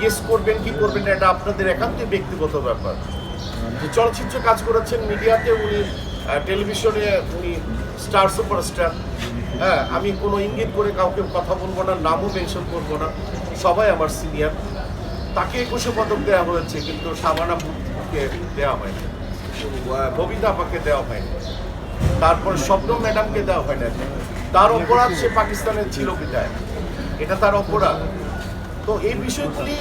Guess করবেন কি করবেন না, এটা আপনাদের একান্তই ব্যক্তিগত ব্যাপার। যে চলচ্চিত্রে কাজ করেছেন, মিডিয়াতে উনি, টেলিভিশনে উনি স্টার সুপারস্টার। হ্যাঁ, আমি কোনো ইঙ্গিত করে কাউকে কথা বলবো না, নামও মেনশন করবো না, সবাই আমার সিনিয়র। তাকে 21 পদক দেওয়া হয়েছে, কিন্তু শাবানা আপুকে দেওয়া হয়নি, ববিতা আপাকে দেওয়া হয়নি, তারপর শবনম ম্যাডামকে দেওয়া হয় না। তার অপরাধ, সে পাকিস্তানের ছিল বিদায়, এটা তার অপরাধ। তো এই বিষয়গুলি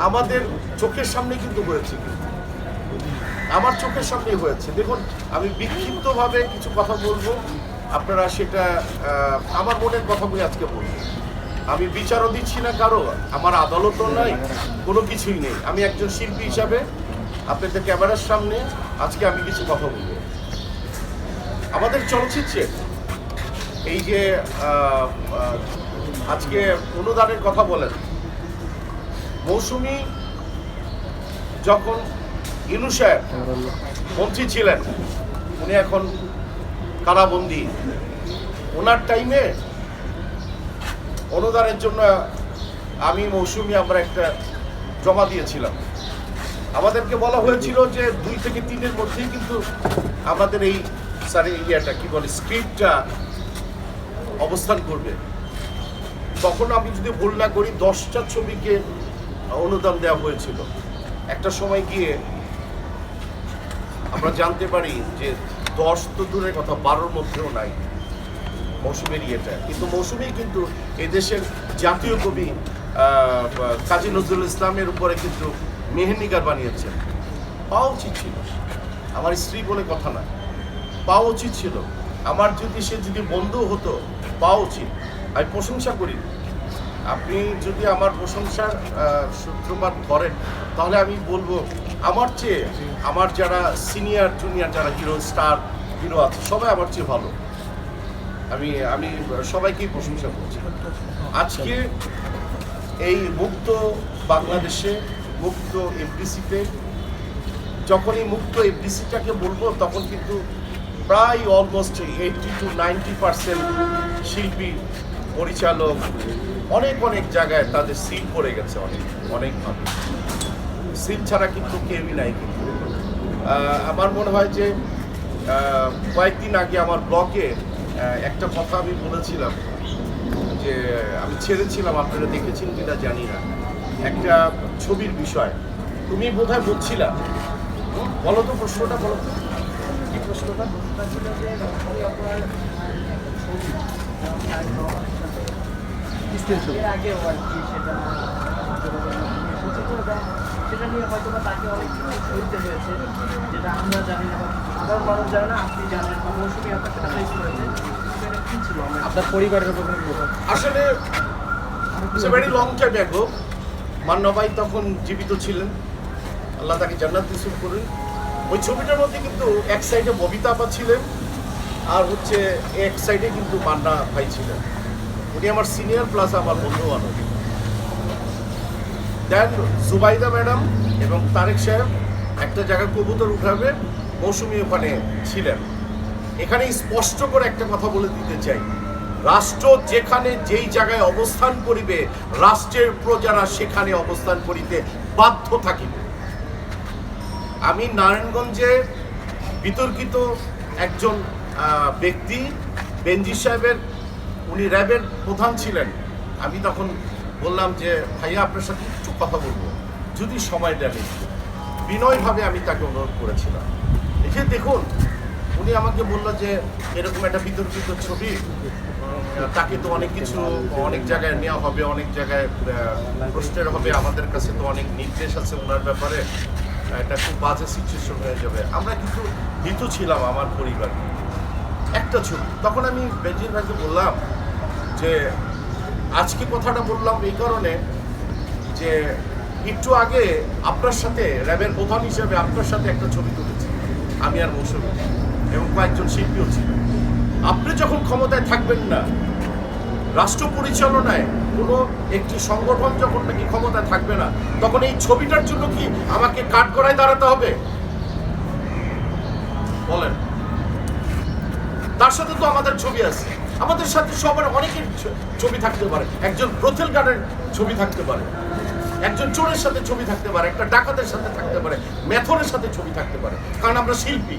আমাদের চোখের সামনে কিন্তু হয়েছে, আমার চোখের সামনেই হয়েছে। দেখুন, আমি বিক্ষিপ্তভাবে কিছু কথা বলবো, আপনারা সেটা আমার মনের কথাগুলি আজকে বলবো। আমি বিচারও দিচ্ছি না কারো, আমার আদালতও নাই, কোনো কিছুই নেই। আমি একজন শিল্পী হিসাবে আপনাদের ক্যামেরার সামনে আজকে আমি কিছু কথা বলবো। আমাদের চলচ্চিত্রে এই যে আজকে অনুদানের কথা বলেন, মৌসুমী যখন ইনু সাহেব মন্ত্রী ছিলেন, উনি এখন কারাবন্দী, ওনার টাইমে অনুদানের জন্য আমি মৌসুমী আমরা একটা জমা দিয়েছিলাম। আমাদেরকে বলা হয়েছিল যে 2 থেকে 3-এর মধ্যেই কিন্তু আমাদের এই ইয়েটা কি বলে স্ক্রিপ্টটা অবস্থান করবে। তখন আমি যদি ভুল না করি 10টা ছবিকে অনুদান দেওয়া হয়েছিল। একটা সময় গিয়ে আমরা জানতে পারি যে 10 তো দূরের কথা, 12-র মধ্যেও নাই মৌসুমীর ইয়েটা। কিন্তু মৌসুমী কিন্তু এদেশের জাতীয় কবি কাজী নজরুল ইসলামের উপরে কিন্তু মেহেন্দিগার বানিয়েছেন। পাওয়া উচিত ছিল, আমার স্ত্রী বলে কথা না, পাওয়া উচিত ছিল। আমার সে যদি বন্ধু হতো, পাওয়া উচিত। আমি প্রশংসা করি, আপনি যদি আমার প্রশংসার সূত্রপাত ধরেন, তাহলে আমি বলবো আমার চেয়ে, আমার যারা সিনিয়র জুনিয়র যারা হিরো, স্টার হিরো আছে, সবাই আমার চেয়ে ভালো। আমি সবাইকেই প্রশংসা করছি। আজকে এই মুক্ত বাংলাদেশে, মুক্ত এফডিসিতে, যখন এই মুক্ত এফডিসিটাকে বলবো, তখন কিন্তু প্রায় অলমোস্ট 80 to 90% শিল্পী, পরিচালক অনেক জায়গায় তাদের সিল পড়ে গেছে, অনেকভাবে। সিল ছাড়া কিন্তু কেউই নাই। কিন্তু আমার মনে হয় যে কয়েকদিন আগে আমার ব্লগে একটা কথা আমি বলেছিলাম যে আমি ছেড়েছিলাম, আপনারা দেখেছেন কিনা জানি না, একটা ছবির বিষয়। তুমি বোধহয় বলছিলা, বলো তো প্রশ্নটা, বলো তো কি প্রশ্নটা। সেটা নিয়ে হয়তো বা তাকে অনেক কিছু সইতে হয়েছে, যেটা আমরা জানি না, সাধারণ মানুষ জানে না, আপনি জানেন, বা মৌসুমী আপনার সেটা ফেস করেছে। সেটা কি ছিল আপনার পরিবারের উপর? আসলে very long time ago, Manna ভাই তখন জীবিত ছিলেন, আল্লাহ তাকে জান্নাত নসিব করুন। ওই ছবিটার মধ্যে কিন্তু এক সাইডে ববিতা আপা ছিলেন, আর হচ্ছে এক সাইডে কিন্তু মান্না ভাই ছিলেন। উনি আমার সিনিয়র প্লাস আমার বন্ধু বান্ধব। দেন জুবাইদা ম্যাডাম এবং তারেক সাহেব একটা জায়গায় কবুতর উঠাবে, মৌসুমী ওখানে ছিলেন। এখানে স্পষ্ট করে একটা কথা বলে দিতে চাই, রাষ্ট্র যেখানে যেই জায়গায় অবস্থান করিবে, রাষ্ট্রের প্রজারা সেখানে অবস্থান করিতে বাধ্য থাকিবে। আমি নারায়ণগঞ্জে বিতর্কিত একজন ব্যক্তি, বেনজির সাহেবের, উনি র্যাবের প্রধান ছিলেন। আমি তখন বললাম যে ভাইয়া, আপনার সাথে একটু কথা বলবো, যদি সময় দেন। বিনয়ভাবে আমি তাকে অনুরোধ করেছিলাম। এই যে দেখুন, উনি আমাকে বললো যে এরকম একটা বিতর্কিত ছবি, তাকে তো অনেক কিছু, অনেক জায়গায় নেওয়া হবে, অনেক জায়গায় প্রশ্নের হবে, আমাদের কাছে তো অনেক নির্দেশ আছে ওনার ব্যাপারে, এটা খুব বাজে সিচুয়েশন হয়ে যাবে। আমরা কিন্তু ভীত ছিলাম, আমার পরিবার, একটা ছবি। তখন আমি বেনজির ভাইকে বললাম যে আজকে কথাটা বললাম এই কারণে যে একটু আগে আপনার সাথে, র্যাবের প্রধান হিসেবে আপনার সাথে একটা ছবি তুলেছি আমি আর মৌসুমী, এবং কয়েকজন শিল্পীও ছিল। আপনি যখন ক্ষমতায় থাকবেন না, রাষ্ট্র পরিচালনায় কোনো একটি সংগঠন যখন নাকি ক্ষমতায় থাকবে না, তখন এই ছবিটার জন্য কি আমাকে কাঠগড়ায় দাঁড়াতে হবে? বলেন। তার সাথে তো আমাদের ছবি আছে, আমাদের সাথে সবার অনেকের ছবি থাকতে পারে, একজন ব্রথেল গার্ডের ছবি থাকতে পারে, একজন চোরের সাথে ছবি থাকতে পারে, একটা ডাকাতের সাথে থাকতে পারে, মেথরের সাথে ছবি থাকতে পারে, কারণ আমরা শিল্পী।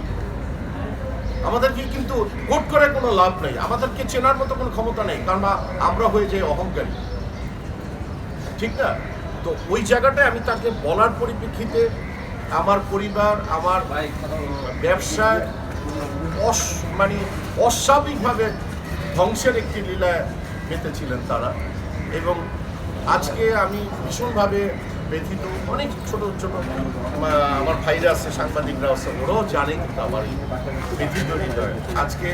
আমাদেরকে কিন্তু কোট করে কোনো লাভ নেই, আমাদেরকে চেনার মতো কোনো ক্ষমতা নেই, কারণ আমরা হয়ে যাই অহংকারী, ঠিক না? তো ওই জায়গাটায় আমি তাকে বলার পরিপ্রেক্ষিতে আমার পরিবার, আমার ব্যবসায় মানে অস্বাভাবিকভাবে ধ্বংসের একটি লীলায় মেতেছিলেন তারা। এবং আজকে আমি ভীষণভাবে ব্যথিত। অনেক ছোট ছোট আমার ভাইরা আছে, সাংবাদিকরা আছে, ওরাও জানে কিন্তু আমার এই ব্যথিত হৃদয়। আজকে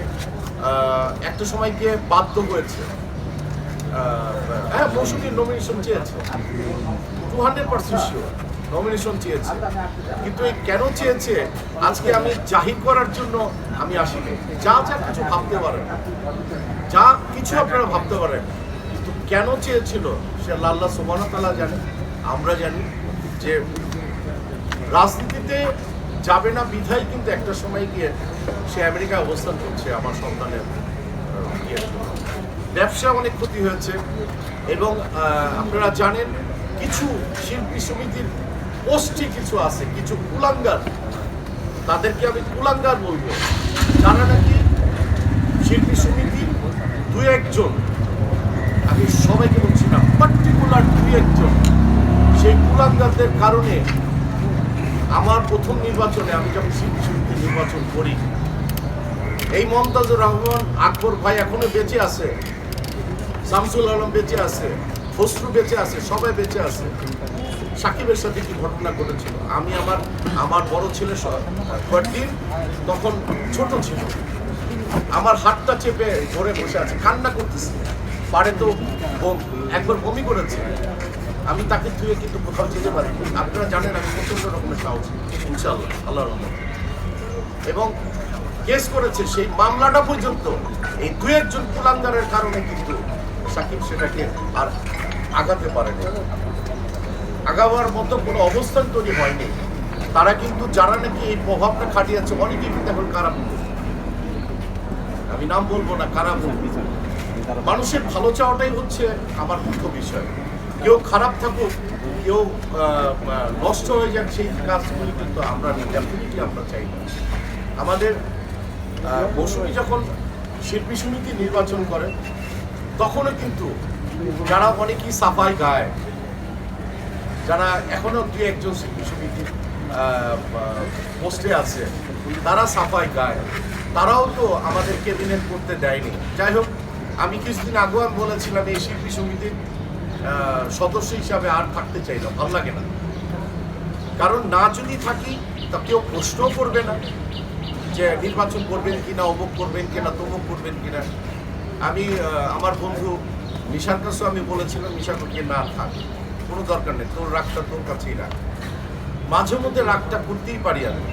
একটা সময় গিয়ে বাধ্য হয়েছে, হ্যাঁ মৌসুমীর নমিনেশন চেয়েছে, 200% শিওর নমিনেশন চেয়েছে, কিন্তু এই কেন চেয়েছে আজকে আমি জাহির করার জন্য আমি আসিনি। যা যা কিছু ভাবতে পারেন, যা কিছু আপনারা ভাবতে পারেন, কিন্তু কেন চেয়েছিল সে আল্লাহ সুবহানাহু ওয়া তাআলা জানে, আমরা জানি। যে রাজনীতিতে যাবে না বিধায় কিন্তু একটা সময় গিয়ে সে আমেরিকায় অবস্থান করছে আমার সন্তানের ইয়ের জন্য। ব্যবসা অনেক ক্ষতি হয়েছে। এবং আপনারা জানেন কিছু শিল্পী সমিতির পোস্টে কিছু আছে, কিছু কুলাঙ্গার, তাদেরকে আমি কুলাঙ্গার বলবো, যারা নাকি শিল্পী সমিতির দু একজন, আমি সবাইকে বলছি না, পার্টিকুলার দু একজন, সেই কুলাঙ্গারদের কারণে আমার প্রথম নির্বাচনে আমি যখন শিল্পী সমিতি নির্বাচন করি, এই মমতাজুর রহমান আকবর ভাই এখনো বেঁচে আছে, শামসুল আলম বেঁচে আছে, খসরু বেঁচে আছে, সবাই বেঁচে আছে। সাকিবের সাথে কি ঘটনা ঘটেছিল, আমি আমার বড় ছেলে কয়েকদিন তখন ছোট ছিল, আমার হাতটা চেপে ধরে বসে আছে, কান্না করতেছে, পারে তো একবার বমি করেছে, আমি তাকে ধুয়ে কিন্তু কোথাও যেতে পারি। আপনারা জানেন আমি প্রচন্ড রকমের সাহস, ইনশাআল্লাহ আল্লাহর রহমতে। এবং কেস করেছে, সেই মামলাটা পর্যন্ত এই দু একজন কুলাঙ্গারের কারণে কিন্তু সাকিব সেটাকে আর আগাতে পারেনি, আগাবার মতো কোনো অবস্থান তৈরি হয়নি। তারা কিন্তু যারা নাকি এই প্রভাবটা খাটিয়েছে, অনেকেই কিন্তু এখন খারাপ, আমি নাম বলবো না, খারাপ মানুষের ভালো চাওয়াটাই হচ্ছে আমার মুখ্য বিষয়। কেউ খারাপ থাকুক, কেউ নষ্ট হয়ে যাক, সেই কাজগুলি কিন্তু আমরা ডেফিনেটলি আমরা চাই না। আমাদের মৌসুমী যখন শিল্পী সমিতি নির্বাচন করে, তখনও কিন্তু যারা অনেকেই সাফাই গায়, যারা এখনো দু একজন শিল্পী সমিতির পোস্টে আছে, তারা সাফাই গায়, তারাও তো আমাদের ক্যাবিনেট করতে দেয়নি। যাই হোক, আমি কিছুদিন আগেও আমি বলেছিলাম এই শিল্পী সমিতির সদস্য হিসাবে আর থাকতে চাই না, ভালো লাগে না। কারণ না যদি থাকি তা কেউ প্রশ্নও করবে না যে নির্বাচন করবেন কিনা, অমুক করবেন কিনা, তমুক করবেন কিনা। আমি আমার বন্ধু মিশার কাছেও আমি বলেছিলাম, মিশাকে না থাক, কোনো দরকার নেই, তোর রাগটা তোর কাছেই রাখ। মাঝে মধ্যে রাগটা করতেই পারি আমি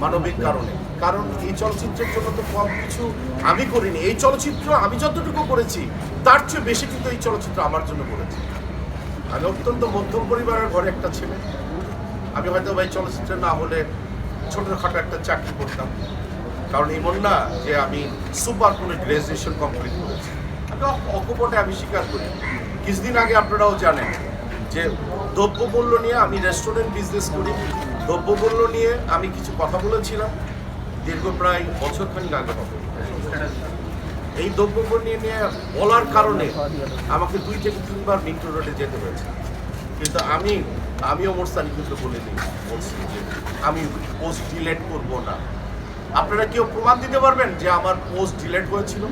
মানবিক কারণে, কারণ এই চলচ্চিত্রের জন্য তো কম কিছু আমি করিনি। এই চলচ্চিত্র আমি যতটুকু করেছি তার চেয়ে বেশি কিন্তু এই চলচ্চিত্র আমার জন্য করেছি। আমি অত্যন্ত মধ্যম পরিবারের ঘরে একটা ছেলে, আমি হয়তো ভাই চলচ্চিত্র না হলে ছোটোখাটো একটা চাকরি করতাম, কারণ এমন না যে আমি সুপার কোনো গ্র্যাজুয়েশন কমপ্লিট করেছি। আমি অকপটে আমি স্বীকার করি। কিছুদিন আগে আপনারাও জানেন যে দ্রব্যমূল্য নিয়ে আমি রেস্টুরেন্ট বিজনেস করি, দ্রব্যমূল্য নিয়ে আমি কিছু কথা বলেছিলাম দীর্ঘ প্রায় বছরখানিক আগে হবে। এই দ্রব্যমূল্য নিয়ে বলার কারণে আমাকে 2 থেকে 3 বার মিন্টু রোডে যেতে হয়েছে, কিন্তু আমি ওমর সানি কিন্তু বলিনি, বলছি যে আমি পোস্ট ডিলেট করব না। আপনারা কেউ প্রমাণ দিতে পারবেন যে আমার পোস্ট ডিলেট হয়েছিল?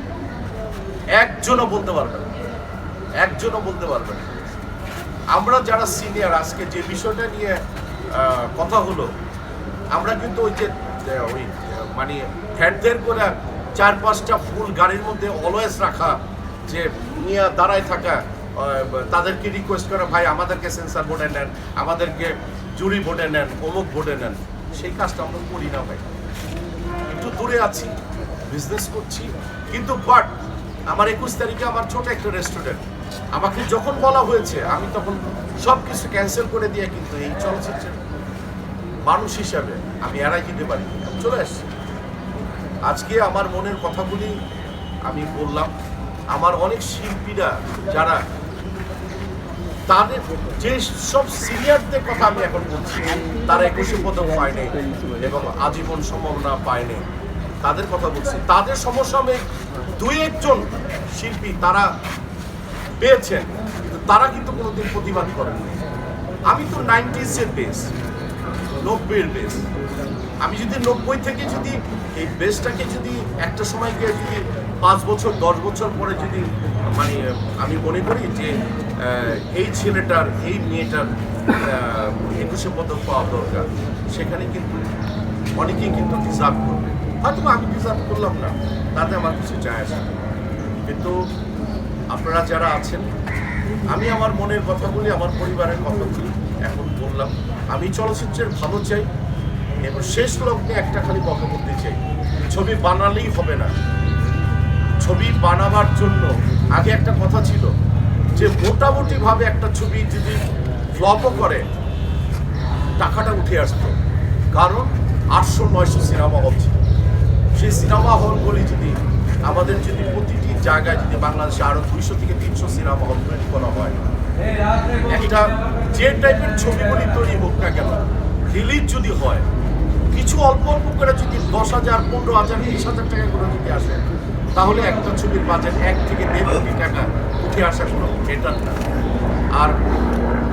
একজনও বলতে পারবেন, একজনও বলতে পারবেন। আমরা যারা সিনিয়র, আজকে যে বিষয়টা নিয়ে কথা হলো, আমরা কিন্তু ওই যে মানে ধ্যার করে 4-5টা ফুল গাড়ির মধ্যে অলওয়েজ রাখা, যে নিয়ে দাঁড়ায় থাকা, তাদেরকে রিকোয়েস্ট করা, ভাই আমাদেরকে সেন্সার ভোটে নেন, আমাদেরকে জুরি ভোটে নেন, অমুক ভোটে নেন, সেই কাজটা আমরা করি না ভাই। একটু দূরে আছি, বিজনেস করছি, কিন্তু বাট আমার 21 তারিখে আমার ছোট একটা রেস্টুরেন্ট, আমাকে যখন বলা হয়েছে আমি তখন সব কিছু ক্যান্সেল করে দিয়ে কিন্তু এই চলচ্চিত্রের মানুষ হিসাবে আমি এড়াই যেতে পারি, চলে আসছি। আজকে আমার মনের কথাগুলি আমি বললাম। আমার অনেক শিল্পীরা যারা তাদের যে সব সিনিয়রদের কথা আমি এখন বলছি, তারা 21 পদক পায়নি এবং আজীবন সম্ভাবনা পায়নি, তাদের কথা বলছি। তাদের সমসাময়িক দুই একজন শিল্পী তারা পেয়েছেন, কিন্তু তারা কিন্তু কোনোদিন প্রতিবাদ করেনি। আমি তো 90s-এর বেস, 90-এর বেস। আমি যদি 90 থেকে যদি এই বেসটাকে যদি একটা সময় গিয়ে যদি 5 বছর 10 বছর পরে যদি মানে আমি মনে করি যে এই ছেলেটার এই মেয়েটার 21 পদক পাওয়া দরকার, সেখানে কিন্তু অনেকেই কিন্তু ডিজার্ভ করবে। হয়তো আমি ডিজার্ভ করলাম না, তাতে আমার কিছু যায় আসে না। কিন্তু আপনারা যারা আছেন, আমি আমার মনের কথাগুলি, আমার পরিবারের কথাগুলি এখন বললাম। আমি চলচ্চিত্রের ভালো চাই এবং শেষ লগ্নে একটা খালি কথা বলতে চাই, ছবি বানালেই হবে না। ছবি বানাবার জন্য আগে একটা কথা ছিল যে মোটামুটিভাবে একটা ছবি যদি ফ্লপও করে টাকাটা উঠে আসতো, কারণ 800-900 সিনেমা হল ছিল। সেই সিনেমা হলগুলি যদি আমাদের যদি প্রতিটি জায়গায় যদি বাংলাদেশে আরও 200 থেকে 300 সিনেমা হল তৈরি করা হয়, একটা যে টাইপের ছবিগুলি তৈরি হোক না কেন, রিলিজ যদি হয়, কিছু অল্প অল্প করে যদি 10,000, 15,000, 20,000 টাকা করে যদি আসে, তাহলে একটা ছবির বাজেট 1 থেকে 1.5 কোটি টাকা উঠে আসা কোনো বেটার না। আর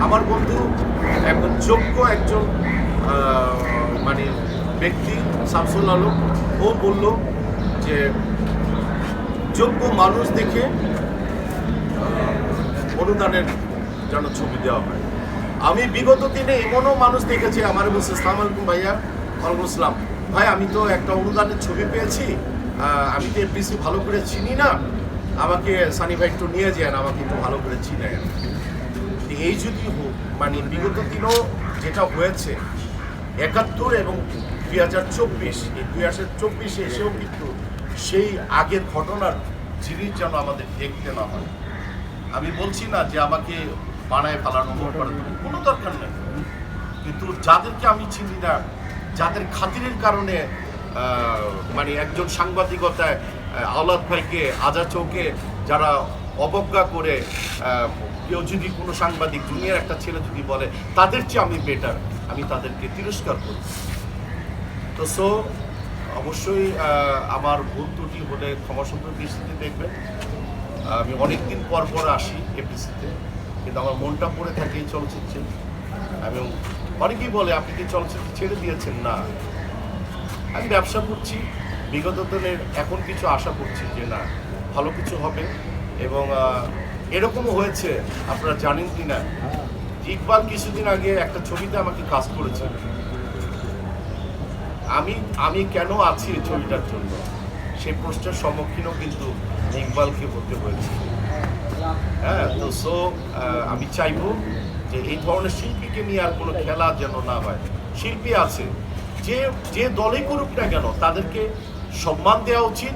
আমার বন্ধু একজন যোগ্য একজন মানে ব্যক্তি শামসুল আলম, ও বলল যে যোগ্য মানুষ দেখে অনুদানের যেন ছবি দেওয়া হয়। আমি বিগত দিনে এমনও মানুষ দেখেছি, আমার বলছে আসসালামু আলাইকুম ভাইয়া, ওয়ালাইকুম আসসালাম ভাই, আমি তো একটা অনুদানের ছবি পেয়েছি, আমি তো এফডিসি ভালো করে চিনি না, আমাকে সানি ভাই একটু নিয়ে যান, আমাকে একটু ভালো করে চিনে। এই যদি হোক, মানে বিগত দিনও যেটা হয়েছে 71 এবং 2024, এই 2024-এ এসেও কিন্তু সেই আগের ঘটনার জিনিস যেন আমাদের দেখতে না হয়। আমি বলছি না যে আমাকে বানায় ফেলানো করার কোনো দরকার নেই, কিন্তু যাদেরকে আমি চিনি না, যাদের খাতিরের কারণে মানে একজন সাংবাদিকতায় আওলাদ ভাইকে আজা চৌকে যারা অবজ্ঞা করে, কেউ যদি কোনো সাংবাদিক দুনিয়ার একটা ছেলে যদি বলে তাদের চেয়ে আমি বেটার, আমি তাদেরকে তিরস্কার করি। তো অবশ্যই আমার ভুল ত্রুটি হলে ক্ষমাসুন্দর দৃষ্টিতে দেখবেন। আমি অনেকদিন পর পর আসি এপিসিতে, কিন্তু আমার মনটা পড়ে থাকে এই চলচ্চিত্রে। আমি অনেকেই বলে আপনি কি চলচ্চিত্র ছেড়ে দিয়েছেন? না, আমি ব্যবসা করছি বিগত দিনের, এখন কিছু আশা করছি যে না, ভালো কিছু হবে। এবং এরকমও হয়েছে, আপনারা জানেন কি না, ইকবাল কিছুদিন আগে একটা ছবিতে আমাকে কাজ করেছে। আমি কেন আছি এই ছবিটার জন্য, সেই প্রশ্নের সম্মুখীনও কিন্তু ইকবালকে হতে হয়েছে। হ্যাঁ, তো আমি চাইবো যে এই ধরনের শিল্পীকে নিয়ে আর কোনো খেলা যেন না হয়। শিল্পী আছে, যে দলই করুক না কেন, তাদেরকে সম্মান দেওয়া উচিত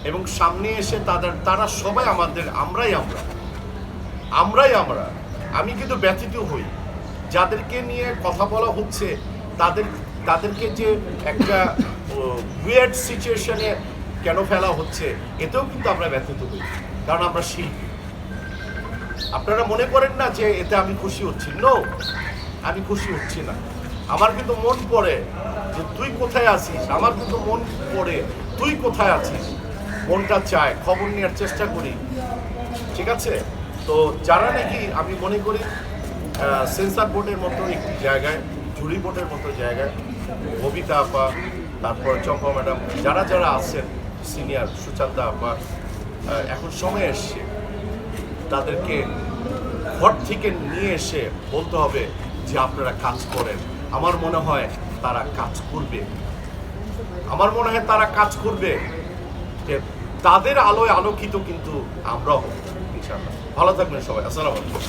এবং সামনে এসে তারা সবাই আমরাই আমরা। আমি কিন্তু ব্যথিত হই যাদেরকে নিয়ে কথা বলা হচ্ছে, তাদেরকে যে একটা উইয়ার্ড সিচুয়েশনে কেন ফেলা হচ্ছে, এতেও কিন্তু আমরা ব্যথিত হই, কারণ আমরা শিল্পী। আপনারা মনে করেন না যে এতে আমি খুশি হচ্ছি? নো, আমি খুশি হচ্ছি না। আমার কিন্তু মন পড়ে যে তুই কোথায় আছিস, আমার কিন্তু মন পড়ে তুই কোথায় আছিস, মনটা চায়, খবর নেওয়ার চেষ্টা করি, ঠিক আছে? তো যারা নাকি আমি মনে করি সেন্সার বোর্ডের মতো একটি জায়গায়, জুরি বোর্ডের মতো জায়গায়, ববিতা আপা, তারপর চম্পা ম্যাডাম, যারা আছেন সিনিয়র, সুচান্দা আপা, এখন সময় এসছে তাদেরকে ঘর থেকে নিয়ে এসে বলতে হবে যে আপনারা কাজ করেন। আমার মনে হয় তারা কাজ করবে, যে তাদের আলোয় আলোকিত কিন্তু আমরাও হব ইনশাআল্লাহ। ভালো থাকবেন সবাই, আসসালামু আলাইকুম।